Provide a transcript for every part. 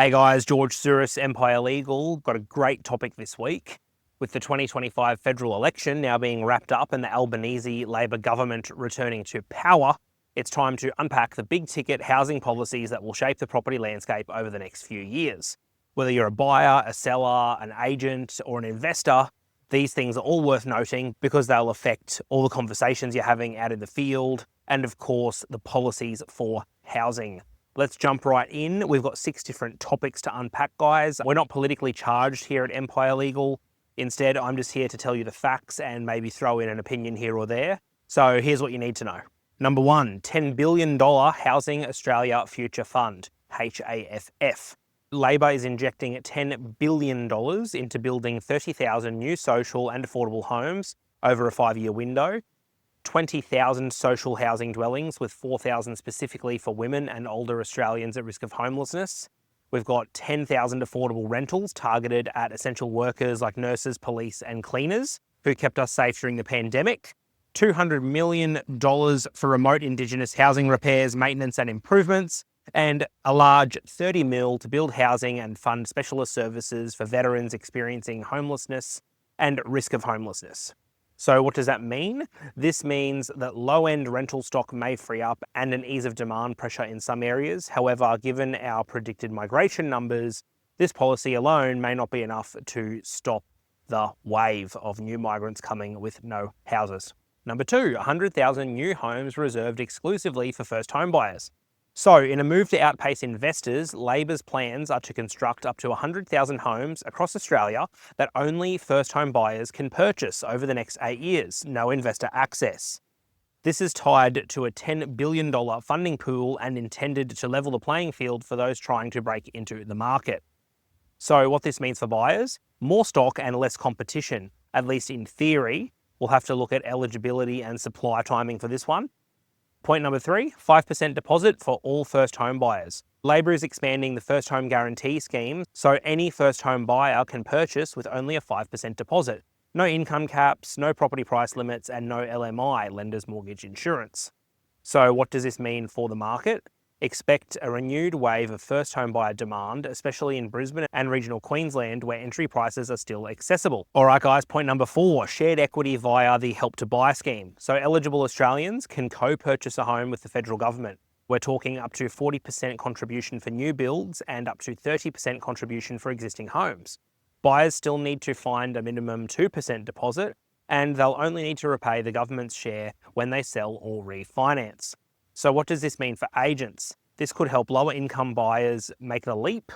Hey guys, George Sourris, Empire Legal. Got a great topic this week. With the 2025 federal election now being wrapped up and the Albanese Labor government returning to power, it's time to unpack the big ticket housing policies that will shape the property landscape over the next few years. Whether you're a buyer, a seller, an agent, or an investor, these things are all worth noting because they'll affect all the conversations you're having out in the field and, of course, the policies for housing. Let's jump right in. We've got 6 different topics to unpack, guys. We're not politically charged here at Empire Legal. Instead, I'm just here to tell you the facts and maybe throw in an opinion here or there. So here's what you need to know. Number 1, $10 billion Housing Australia Future Fund, HAFF. Labor is injecting $10 billion into building 30,000 new social and affordable homes over a 5-year window, 20,000 social housing dwellings with 4,000 specifically for women and older Australians at risk of homelessness. We've got 10,000 affordable rentals targeted at essential workers like nurses, police and cleaners who kept us safe during the pandemic. $200 million for remote Indigenous housing repairs, maintenance and improvements, and a large $30 million to build housing and fund specialist services for veterans experiencing homelessness and risk of homelessness. So what does that mean? This means that low-end rental stock may free up and an ease of demand pressure in some areas. However, given our predicted migration numbers, this policy alone may not be enough to stop the wave of new migrants coming with no houses. Number 2, 100,000 new homes reserved exclusively for first home buyers. So, in a move to outpace investors, Labor's plans are to construct up to 100,000 homes across Australia that only first home buyers can purchase over the next 8 years, no investor access. This is tied to a $10 billion funding pool and intended to level the playing field for those trying to break into the market. So what this means for buyers? More stock and less competition, at least in theory. We'll have to look at eligibility and supply timing for this one. Point number 3, 5% deposit for all first home buyers. Labor is expanding the first home guarantee scheme, so any first home buyer can purchase with only a 5% deposit. No income caps, no property price limits, and no LMI, lender's mortgage insurance. So what does this mean for the market? Expect a renewed wave of first home buyer demand, especially in Brisbane and regional Queensland where entry prices are still accessible. All right guys, point number 4, shared equity via the Help to Buy scheme. So eligible Australians can co-purchase a home with the federal government. We're talking up to 40% contribution for new builds and up to 30% contribution for existing homes. Buyers still need to find a minimum 2% deposit and they'll only need to repay the government's share when they sell or refinance. So what does this mean for agents? This could help lower income buyers make the leap,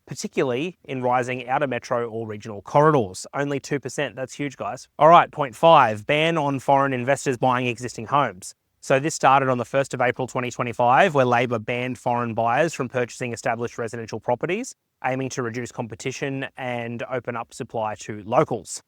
particularly in rising outer metro or regional corridors. Only 2%, that's huge guys. All right, point 5, ban on foreign investors buying existing homes. So this started on the 1st of April 2025, where Labor banned foreign buyers from purchasing established residential properties, aiming to reduce competition and open up supply to locals.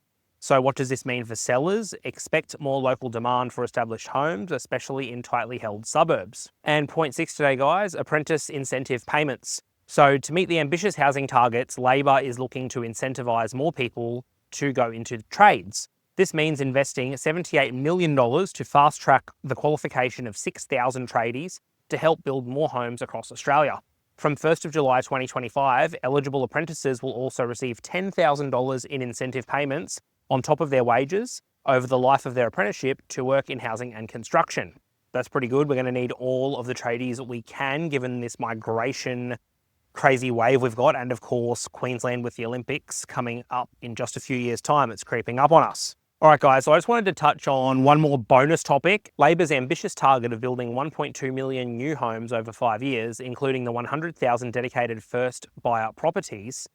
So what does this mean for sellers? Expect more local demand for established homes, especially in tightly held suburbs. And point 6 today, guys, Apprentice incentive payments. So to meet the ambitious housing targets, Labor is looking to incentivise more people to go into trades. This means investing $78 million to fast-track the qualification of 6,000 tradies to help build more homes across Australia. From 1st of July 2025, eligible apprentices will also receive $10,000 in incentive payments on top of their wages over the life of their apprenticeship to work in housing and construction. That's pretty good. We're going to need all of the tradies we can, given this migration crazy wave we've got. And of course, Queensland with the Olympics coming up in just a few years' time. It's creeping up on us. All right, guys, so I just wanted to touch on one more bonus topic. Labor's ambitious target of building 1.2 million new homes over 5 years, including the 100,000 dedicated first buyer properties,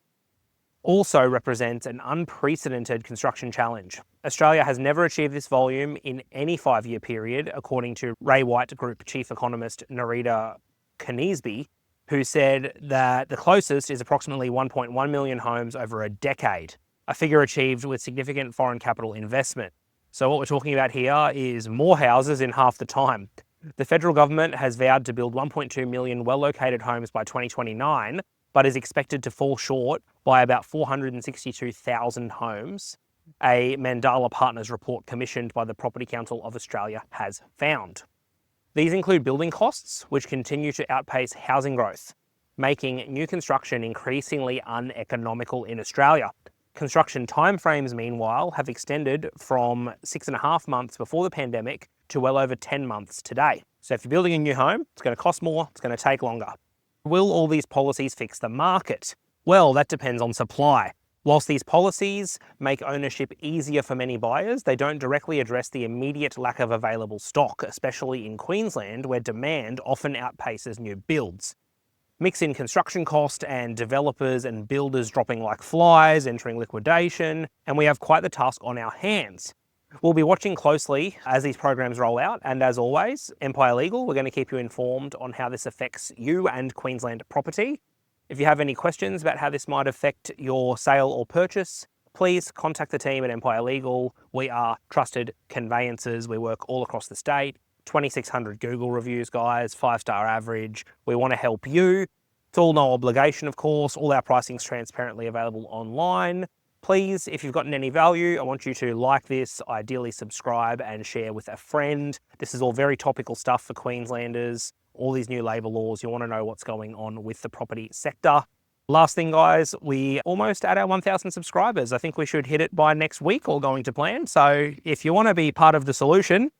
also represents an unprecedented construction challenge. Australia has never achieved this volume in any 5-year period, according to Ray White Group chief economist Narita Kniesby, who said that the closest is approximately 1.1 million homes over a decade, a figure achieved with significant foreign capital investment. So what we're talking about here is more houses in half the time. The federal government has vowed to build 1.2 million well-located homes by 2029, but is expected to fall short by about 462,000 homes, a Mandala Partners report commissioned by the Property Council of Australia has found. These include building costs, which continue to outpace housing growth. making new construction increasingly uneconomical in Australia. Construction timeframes, meanwhile, have extended from 6.5 months before the pandemic to well over 10 months today. So if you're building a new home, it's going to cost more, it's going to take longer. Will all these policies fix the market? Well, that depends on supply. Whilst these policies make ownership easier for many buyers, they don't directly address the immediate lack of available stock, especially in Queensland, where demand often outpaces new builds. Mix in construction cost and developers and builders dropping like flies, entering liquidation, and we have quite the task on our hands. We'll be watching closely as these programs roll out, and as always, Empire Legal, we're going to keep you informed on how this affects you and Queensland property. If you have any questions about how this might affect your sale or purchase, please contact the team at Empire Legal. We are trusted conveyancers. We work all across the state. 2,600 Google reviews, guys, 5-star average. We want to help you. It's all no obligation, of course. All our pricing is transparently available online. Please, if you've gotten any value, I want you to like this, ideally subscribe and share with a friend. This is all very topical stuff for Queenslanders. All these new labour laws, you want to know what's going on with the property sector. Last thing, guys, we almost at our 1,000 subscribers. I think we should hit it by next week, all going to plan. So if you want to be part of the solution,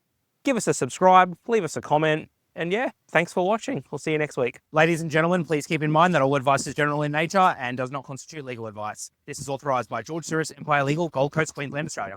give us a subscribe, leave us a comment, and yeah, thanks for watching. We'll see you next week. Ladies and gentlemen, please keep in mind that all advice is general in nature and does not constitute legal advice. This is authorised by George Sourris, Empire Legal, Gold Coast, Queensland, Australia.